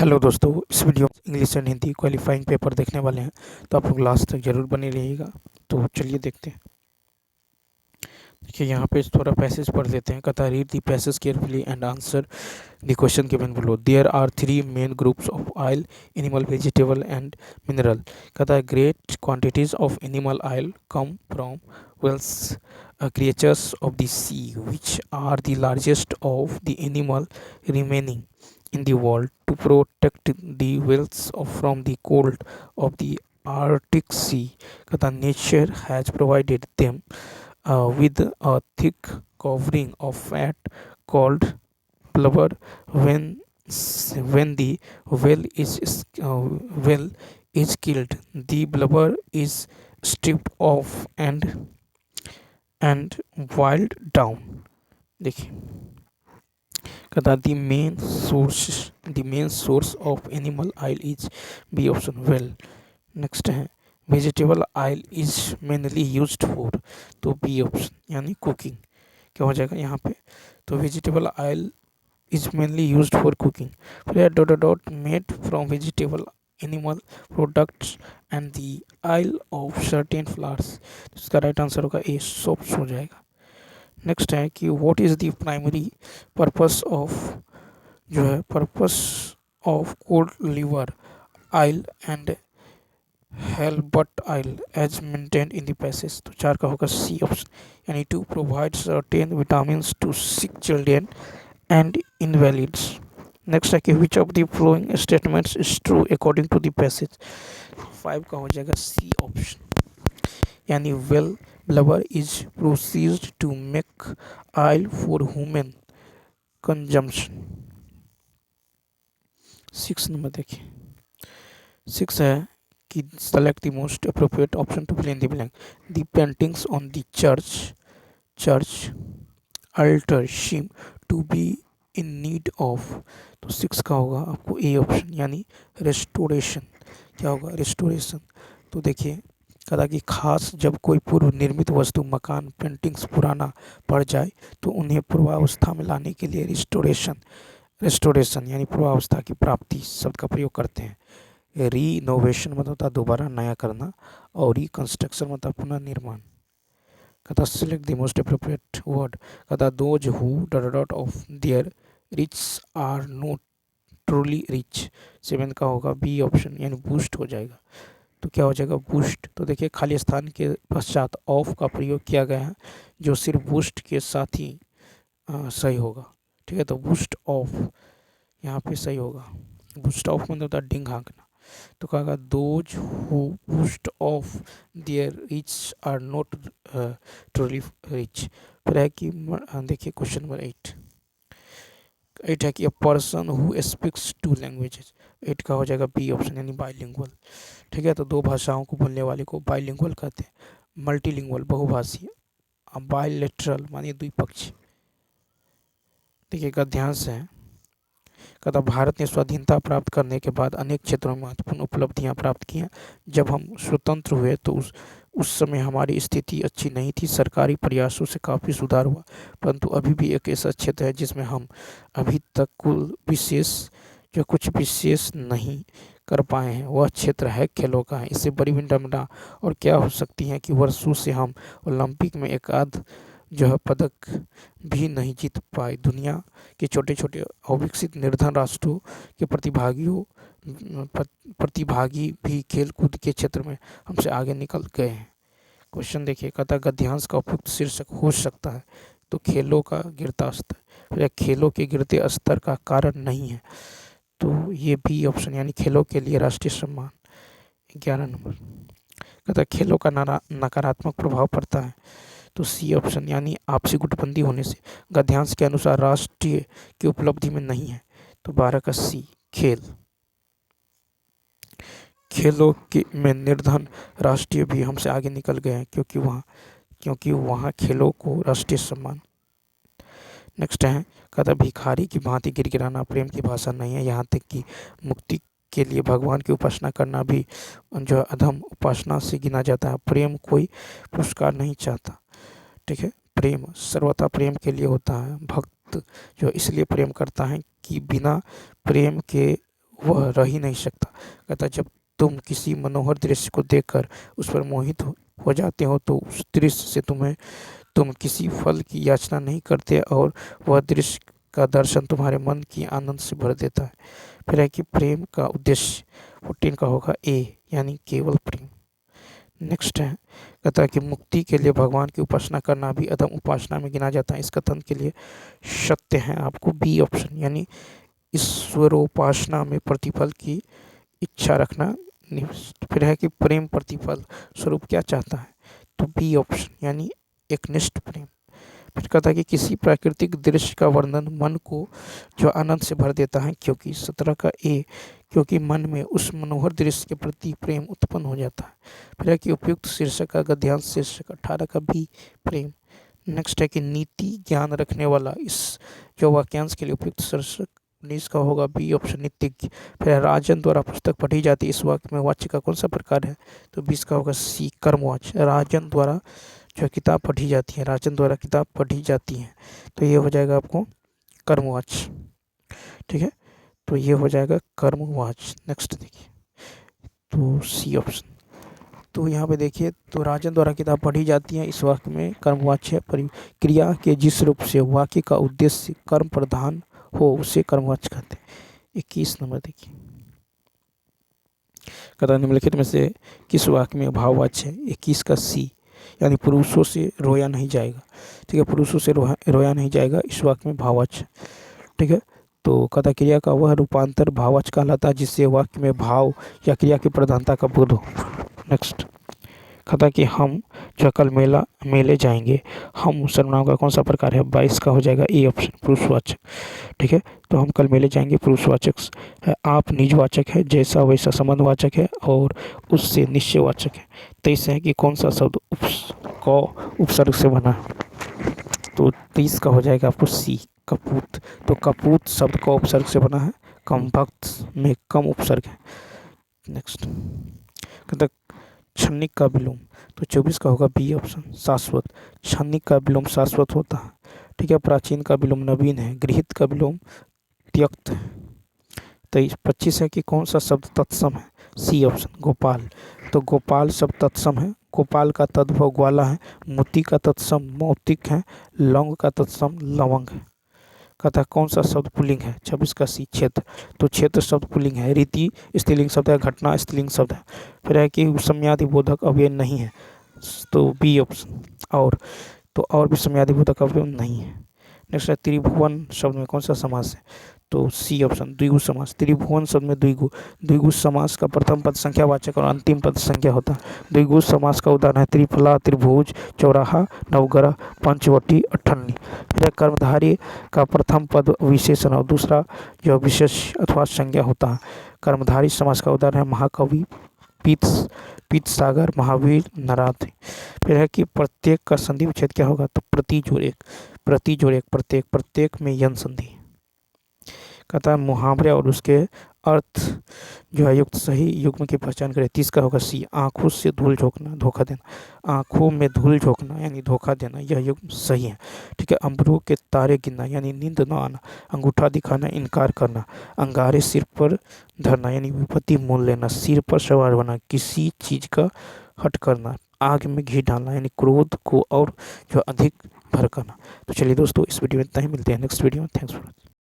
Hello दोस्तों, इस video में English and Hindi qualifying paper देखने वाले हैं। तो आप लोग लास्ट तक जरूर बने रहिएगा। तो चलिए देखते हैं। देखिए यहाँ पे थोड़ा पैसेज पढ़ लेते हैं। कहता है read the passage carefully and answer the question given below. There are three main groups of oil: animal, vegetable and mineral. कहता है great quantities of animal oil come from whales, creatures of the sea, which are the largest of the animal remaining in the world. To protect the whales from the cold of the Arctic Sea, the nature has provided them with a thick covering of fat called blubber. When the whale is killed, the blubber is stripped off and boiled down. देखिए कहता the main source of animal oil is B option well. Next है vegetable oil is mainly used for, तो B option यानी cooking क्या हो जाएगा यहाँ पे। तो vegetable oil is mainly used for cooking. फिर dot dot made from vegetable animal products and the oil of certain flowers. इसका राइट आंसर होगा ए, सोप्स हो जाएगा। नेक्स्ट है कि what is the primary purpose of, जो है purpose of cod liver oil and हेलबट oil as maintained in the passage. तो चार का होगा सी ऑप्शन यानी to provide certain vitamin to sick children and invalids. Next है कि which of the following statements is true according to the passage. Five का हो जाएगा सी ऑप्शन यानी well blubber is processed to make oil for human consumption. Six number देखिए, six है कि select the most appropriate option to fill in the blank. The paintings on the church altar seem to be in need of, तो six का होगा आपको A option यानी restoration. क्या होगा रेस्टोरेशन। तो देखिए कहा कि खास जब कोई पूर्व निर्मित वस्तु, मकान, पेंटिंग्स पुराना पड़ जाए तो उन्हें पूर्वावस्था में लाने के लिए रेस्टोरेशन यानी पूर्वावस्था की प्राप्ति शब्द का प्रयोग करते हैं। रीनोवेशन मतलब होता है दोबारा नया करना, और रिकंस्ट्रक्शन मतलब पुनर्निर्माण। कहता select the most appropriate word. कहता those who dot dot of their rich are not truly rich. Seven का होगा बी ऑप्शन यानी बूस्ट हो जाएगा। तो क्या हो जाएगा बूस्ट। तो देखिए खाली स्थान के पश्चात ऑफ का प्रयोग किया गया है जो सिर्फ बूस्ट के साथ ही सही होगा। ठीक है, तो बूस्ट ऑफ यहाँ पे सही होगा। बूस्ट ऑफ मतलब होता है डिंग हाँकना। तो कहेगा those who boast of their rich are not truly rich. फिर है कि देखिए क्वेश्चन नंबर एट है कि a person who speaks two languages. Eight का हो जाएगा बी ऑप्शन यानी बाइलिंगुअल। ठीक है, तो दो भाषाओं को बोलने वाले को बाइलिंगुअल कहते हैं। मल्टीलिंगुअल बहुभाषी, बाइलेटरल मानिए द्विपक्षीय। देखिएगा ध्यान से है। कहता भारत ने स्वाधीनता प्राप्त करने के बाद अनेक क्षेत्रों में महत्वपूर्ण उपलब्धियां प्राप्त की हैं। जब हम स्वतंत्र हुए तो उस समय हमारी स्थिति अच्छी नहीं थी। सरकारी प्रयासों से काफ़ी सुधार हुआ, परंतु अभी भी एक ऐसा क्षेत्र है जिसमें हम अभी तक कुछ विशेष नहीं कर पाए हैं। वह क्षेत्र है खेलों का है। इससे बड़ी विडंबना और क्या हो सकती है कि वर्षों से हम ओलंपिक में एक आध जो है पदक भी नहीं जीत पाए। दुनिया के छोटे छोटे अविकसित निर्धन राष्ट्रों के प्रतिभागी भी खेल कूद के क्षेत्र में हमसे आगे निकल गए हैं। क्वेश्चन देखिए, कहता गद्यांश का उपयुक्त शीर्षक हो सकता है तो खेलों का गिरता स्तर, या खेलों के गिरते स्तर का कारण नहीं है, तो ये बी ऑप्शन यानी खेलों के लिए राष्ट्रीय सम्मान। 11 नंबर कहता खेलों का नकारात्मक प्रभाव पड़ता है, तो सी ऑप्शन यानी आपसी गुटबंदी होने से। गद्यांश के अनुसार राष्ट्रीय की उपलब्धि में नहीं है, तो 12 का सी खेलों के में निर्धन राष्ट्रीय भी हमसे आगे निकल गए हैं क्योंकि वहाँ खेलों को राष्ट्रीय सम्मान। नेक्स्ट है कहता भिखारी की भांति गिड़गिड़ाना प्रेम की भाषा नहीं है। यहाँ तक कि मुक्ति के लिए भगवान की उपासना करना भी जो अधम उपासना से गिना जाता है। प्रेम कोई पुरस्कार नहीं चाहता। ठीक है, प्रेम सर्वथा प्रेम के लिए होता है। भक्त जो इसलिए प्रेम करता है कि बिना प्रेम के वह रह ही नहीं सकता। कहता जब तुम किसी मनोहर दृश्य को देखकर उस पर मोहित हो जाते हो तो उस दृश्य से तुम किसी फल की याचना नहीं करते और वह दृश्य का दर्शन तुम्हारे मन की आनंद से भर देता है। फिर है कि प्रेम का उद्देश्य 14 का होगा ए, यानी केवल प्रेम। नेक्स्ट है, कहता है कि मुक्ति के लिए भगवान की उपासना करना भी अधम उपासना में गिना जाता है। इस कथन के लिए सत्य है आपको बी ऑप्शन, यानी ईश्वरोपासना में प्रतिफल की इच्छा रखना। फिर है कि प्रेम प्रतिफल स्वरूप क्या चाहता है, तो बी ऑप्शन, यानी एकनिष्ठ प्रेम। फिर कहता है कि किसी प्राकृतिक दृश्य का वर्णन मन को जो आनंद से भर देता है, क्योंकि 17 का ए, क्योंकि मन में उस मनोहर दृश्य के प्रति प्रेम उत्पन्न हो जाता है। फिर है कि उपयुक्त शीर्षक का गद्यांश शीर्षक 18 का बी प्रेम। नेक्स्ट है कि नीति ज्ञान रखने वाला, इस जो वाक्यांश के लिए उपयुक्त शीर्षक 19 का होगा बी ऑप्शन नीतिज्ञ। फिर राजन द्वारा पुस्तक पढ़ी जाती है, इस वाक्य में वाच्य का कौन सा प्रकार है, तो 20 का होगा सी कर्मवाच्य। राजन द्वारा जो किताब पढ़ी जाती है, राजन द्वारा किताब पढ़ी जाती है, तो ये हो जाएगा आपको कर्मवाच्य। ठीक है, तो ये हो जाएगा कर्मवाच्य। नेक्स्ट देखिए, तो सी ऑप्शन। तो यहाँ पे देखिए, तो राजन द्वारा किताब पढ़ी जाती है, इस वाक्य में कर्मवाच्य क्रिया के जिस रूप से वाक्य का उद्देश्य कर्म प्रधान हो उसे कर्मवाच्य कहते हैं। 21 नंबर देखिए, कहता निम्नलिखित में से किस वाक्य में भाववाच्य है, 21 का सी, यानी पुरुषों से रोया नहीं जाएगा। ठीक है, पुरुषों से रोया नहीं जाएगा, इस वाक्य में भाववाच्य। ठीक है, तो कहता क्रिया का वह रूपांतर भाववाच्य कहलाता है जिससे वाक्य में भाव या क्रिया की प्रधानता का बोध हो। नेक्स्ट, कहता कि हम जो कल मेले जाएंगे, हम सर्वनाम का कौन सा प्रकार है, 22 का हो जाएगा ए ऑप्शन, पुरुषवाचक। ठीक है, तो हम कल मेले जाएंगे पुरुषवाचक है। आप निजवाचक है, जैसा वैसा संबंधवाचक है और उससे निश्चयवाचक है। 23 है कि कौन सा शब्द उपसर्ग से बना है, तो 23 का हो जाएगा आपको सी कपूत। तो कपूत शब्द का उपसर्ग से बना है, कम भक्त में कम उपसर्ग है। नेक्स्ट, कहता क्षणिक का विलोम, तो 24 का होगा बी ऑप्शन, शाश्वत। क्षणिक का विलोम शाश्वत होता है। ठीक है, प्राचीन का विलोम नवीन है, गृहीत का विलोम त्यक्त है। 25 है कि कौन सा शब्द तत्सम है, सी ऑप्शन, गोपाल। तो गोपाल शब्द तत्सम है, गोपाल का तद्भव ग्वाला है, मोती का तत्सम मौतिक है, लौंग का तत्सम लवंग है। कहता कौन सा शब्द पुल्लिंग है, 26 का सी क्षेत्र। तो क्षेत्र शब्द पुल्लिंग है, रीति स्त्रीलिंग शब्द है, घटना स्त्रीलिंग शब्द है। फिर है कि सम्यादिबोधक अवयव नहीं है, तो बी ऑप्शन, और भी सम्यादिबोधक अवयव नहीं है। नेक्स्ट है त्रिभुवन शब्द में कौन सा समास है, तो सी ऑप्शन, द्विगु समास। त्रिभुवन शब्द में द्विगु समास का प्रथम पद संख्यावाचक और अंतिम पद संज्ञा होता है। द्विगु समास का उदाहरण है त्रिफला, त्रिभुज, चौराहा, नवग्रह, पंचवटी, अठन्नी। फिर कर्मधारी का प्रथम पद विशेषण और दूसरा जो विशेष अथवा संज्ञा होता है। कर्मधारी समास का उदाहरण है महाकवि, पीत सागर, महावीर, नराधि। फिर है कि प्रत्येक का संधि विच्छेद क्या होगा, तो प्रति जोड़ एक, प्रत्येक में यन संधि। कहता है मुहावरे और उसके अर्थ जो है युक्त सही युग्म की पहचान करें। 30 का होगा सी, आंखों से धूल झोंकना, धोखा देना। आंखों में धूल झोंकना यानी धोखा देना, यह युग्म सही है। ठीक है, अम्बरों के तारे गिनना यानी नींद न आना, अंगूठा दिखाना, इनकार करना, अंगारे सिर पर धरना यानी विपत्ति मोल लेना, सिर पर सवार होना, किसी चीज का हट करना, आग में घी डालना यानी क्रोध को और जो अधिक भड़काना। तो चलिए दोस्तों, इस वीडियो में इतना ही, मिलते हैं नेक्स्ट वीडियो में। Thanks for watching.